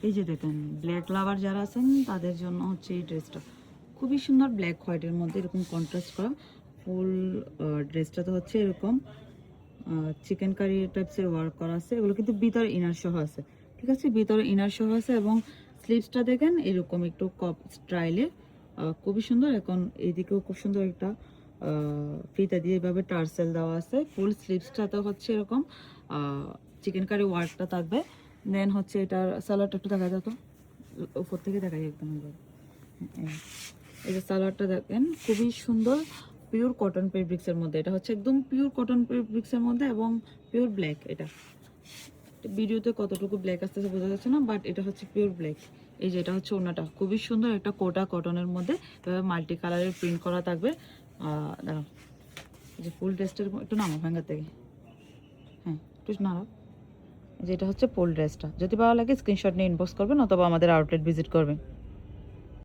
এই যে দেখেন ব্ল্যাক লাভার যারা আছেন তাদের জন্য হচ্ছে এই ড্রেসটা খুবই সুন্দর, ব্ল্যাক হোয়াইটের মধ্যে এরকম কন্ট্রাস্ট করা। ফুল ড্রেসটাতে হচ্ছে এরকম চিকেন কারি টাইপসের ওয়ার্ক করা আছে। এগুলো কিন্তু ভিতরে ইনার সহ আছে, ঠিক আছে, ভিতরে ইনার সহ আছে। এবং স্লিভসটা দেখেন এরকম একটু কপ স্টাইলে, খুবই সুন্দর। এখন এইদিকেও খুব সুন্দর একটা ফিতা দিয়ে এভাবে টার্সেল দেওয়া আছে। ফুল স্লিভসটাতে হচ্ছে এরকম চিকেন কারি ওয়ার্কটা থাকবে। দেন হচ্ছে এটার সালোয়ারটা একটু দেখা যেত, উপর থেকে দেখাই একদম এবার। এই যে সালোয়ারটা দেখেন খুবই সুন্দর, পিওর কটন ফেব্রিক্সের মধ্যে। এটা হচ্ছে একদম পিওর কটন ফেব্রিক্সের মধ্যে এবং পিওর ব্ল্যাক। এটা ভিডিওতে কতটুকু ব্ল্যাক আসতেছে বোঝা যাচ্ছে না, বাট এটা হচ্ছে পিওর ব্ল্যাক। এই যে এটা হচ্ছে ওড়নাটা, খুবই সুন্দর একটা কোটা কটনের মধ্যে এভাবে মাল্টি কালারের প্রিন্ট করা থাকবে। দাঁড়াও, এই যে ফুল ড্রেসটার একটু নামো ভাঙ্গা থেকে, হ্যাঁ একটু নাড়াও। যেটা হচ্ছে ফুল ড্রেসটা, যদি ভালো লাগে স্ক্রিনশট নিয়ে ইনবক্স করবেন অথবা আমাদের আউটলেট ভিজিট করবেন।